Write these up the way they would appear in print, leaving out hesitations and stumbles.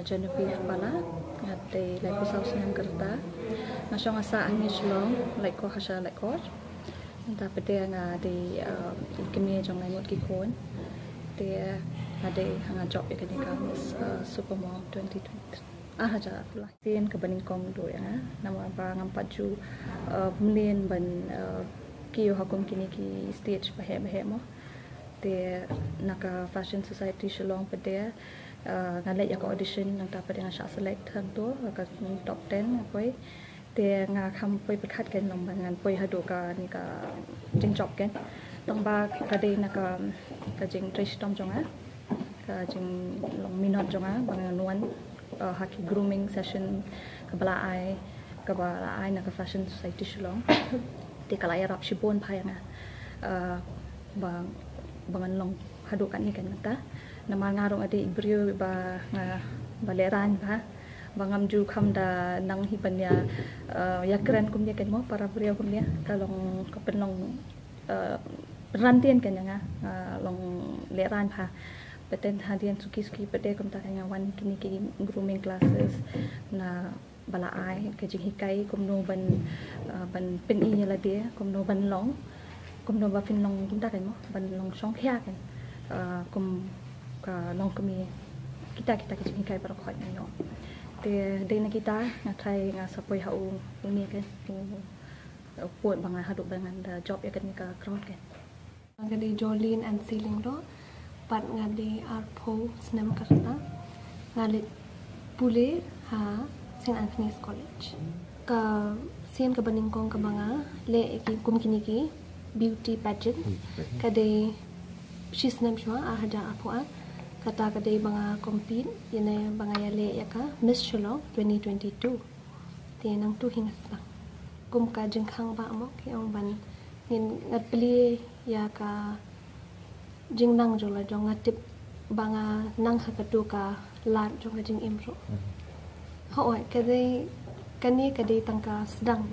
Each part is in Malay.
Genevieve pala ngate like ko saus nam kerta nga syong asa ang Shillong like ko hasya like ko ta pete nga di ikemi jong ngai mot ki kon te ade hanga job ya kani ka Miss Supermom 2020 haja pula tien ka baning kong do ya nama ba ngam paju mlien ban kiyo hakum kini ki stage bahe mo te naka fashion society Shillong pede ngalek ya audition nang dapat yang syak select hang tu ka top 10 poi te nga kham poi perkhat kan long ngan poi hadu ka ni ka jing job kan tong ba ka de na ka jing trish tom jonga ka jing long minot jonga bang nuan haki grooming session ka bala ai na ka fashion society Shillong te kala ya rap shibon phaya nga bang bangan long hadu kan ni kan ta nama ngarong ade Briew ba nga baleran ba bangam ju kham da nang hibanya ya keren kum ya kan mo para Briew kum ya kalong kapenlong rantian kan nga long leran ba peten hadian suki pete kum ta nga wan kini ki grooming classes na bala ai ke jing hikai kum no ban pen i la dia kum no ban long kum no ba fin long kum ta kan mo ban long song khia kan kum ka long kami kita kecil kai para khoi no te de na kita nga try nga sapoi hau ni kan puat bang hadu bangan da job ya kan ka crowd kan nga de Jolene and Ceiling do pat nga de arpo snam karna nga le pule ha St Anthony's College ka sian ka baning kong ka mga le ki kum kini ki beauty pageant ka de shisnam shwa ahada apo kata kadai banga compete yana banga yale yaka Miss Shillong 2022 ti nang tu hingas lang kum ka jingkhang ba mo ki ong ban nin ngat pli ya ka jingnang jola jong ngatip banga nang hakatu ka lat jong jing imro hoy kadai kadai tangka sedang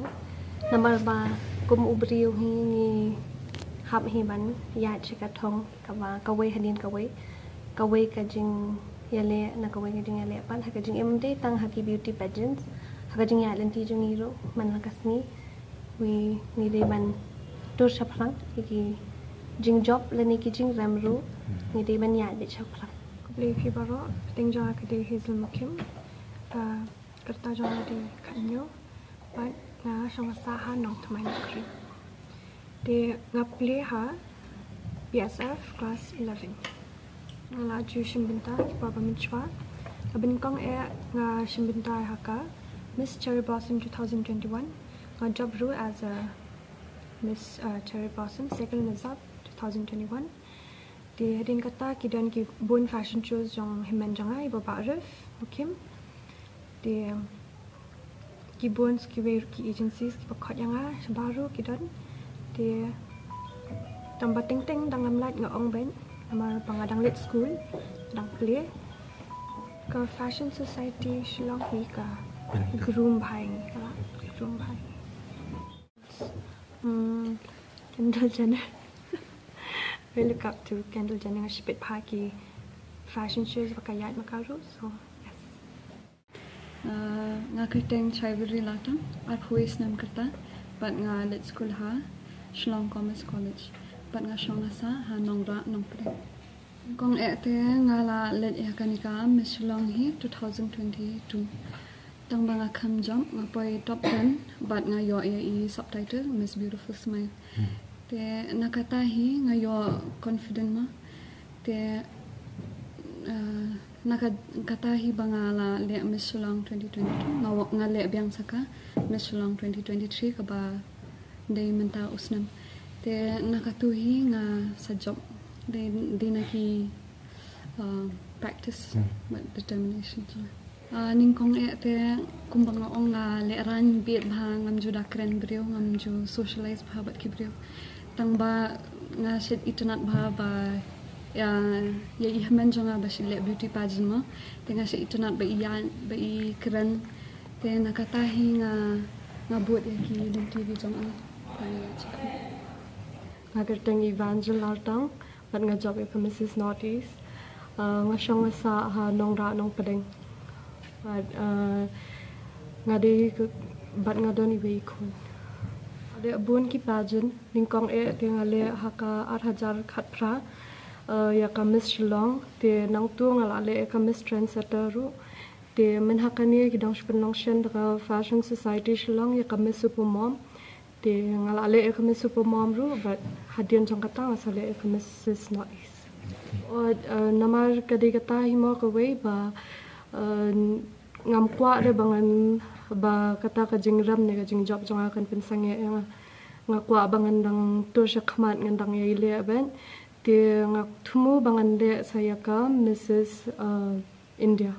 namar ba kum ubriu hi ni hab hi ban ya chika thong ka ba kawai hanin kawai ka jing yale na kawai ka jing yale pan ha ka jing emde tang haki beauty pageants ha ka jing yalen ti jing iro man kasni we ni de ban tur shaprang ki jing job lani ki jing ramru ni de ban ya de shaprang Khublei phi baro ting ja ka de hazel mukim karta ja de khanyo pa na samasa ha nong thamai kri de ngaple ha PSF class 11 la ju shimbinta baba minchwa abin kong nga shimbinta haka Miss Cherry Blossom 2021 nga job ru as a Miss Cherry Blossom second result 2021 di hedin kata kidan ki bon fashion shows jong himen jangai baba arif mukim di ki bon ki agencies ki pakhat yanga baru kidan di tambah ting dangam lat nga ong ben amar pangadang lit school dang play ka fashion society Shillong hi ka groom bhai Kendall Jenner we look up to Kendall Jenner nga shipit phaki fashion shows bakayat makaru so yes nga kiteng chaiwri latang arpuis nam karta but nga lit school ha Shillong Commerce College pat nga syong nasa ha nongra nong pre kong ete nga la let ya kanika Miss Shillong hi 2022 tang banga kham jump nga poi top 10 but nga yo i subtitle Miss Beautiful Smile te nakata hi nga yo confident ma te nakata hi banga la le Miss Shillong 2022 nga le byang saka Miss Shillong 2023 ka ba day menta usnam te nakatuhi nga sa job di naki practice but determination ningkong te kumbang ong nga leran biet bha ngam ju dakren Briew ngam ju socialize bha bat ki Briew tang ba nga shit itanat bha ba ya ihman jonga ba shile beauty pageant mo te nga shit itanat ba i kren te nakatahi nga buat ki di TV jong Agartang evangel altang pat nga job ka Mrs. Northeast nga syong sa ha nong ra nong padeng but ngade bat ngadon iwe ikon ade abun ki pageant ningkong te ngale haka 8000 khatra ya ka Miss Shillong te nang tu ngala le ka Miss Trendsetter ru te men hakani ki dong spelong shen da fashion society Shillong ya ka Miss Supermom te ngala le ka Miss Supermom ru but hadian jong kata asale ka Miss Noise or namar kadi kata himo ka we ba ngam kwa de bangan ba kata ka jingram ne ka jingjob jong akan pensange ngakwa bangan dang to shakmat ngandang ye le ben te ngak thumu bangan de saya ka Mrs India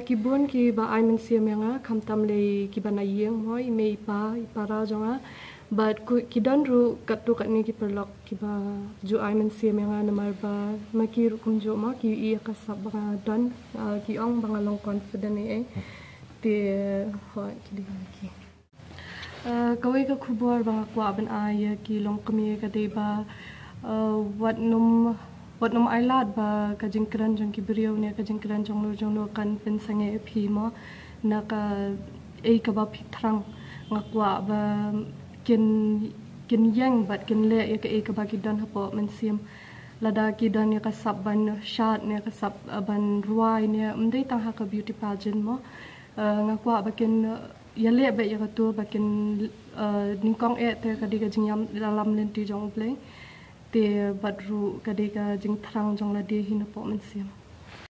kibun ki ba Mynsiem nga khamtam le ki banayeng moi me ipara jonga but ki don ru katu katni ki perlok ki ba ju Mynsiem nga namar ba makir kumjo ma ki I ka sab ba don ki ong bangalong confident e te ho ki di ki kawai ka khubor ba kwa ban ay ki long kami ka de ba wat num ailat ba ka jingkran jong ki Briew ne ka jingkran jong no kan pen sange phi mo na ka ka ba phi thrang ngakwa ba kin yang bat kin le ka ba ki don hapo Mynsiem lada ki don ya ka sab ban shat ne ka sab ban ruai ne mdei tang ha ka beauty pageant mo ngakwa ba kin yale ba ya tu ba kin ningkong te ka di ka jingyam dalam lenti jong play te badru ka di ka jing thrang jong la di hin po Mynsiem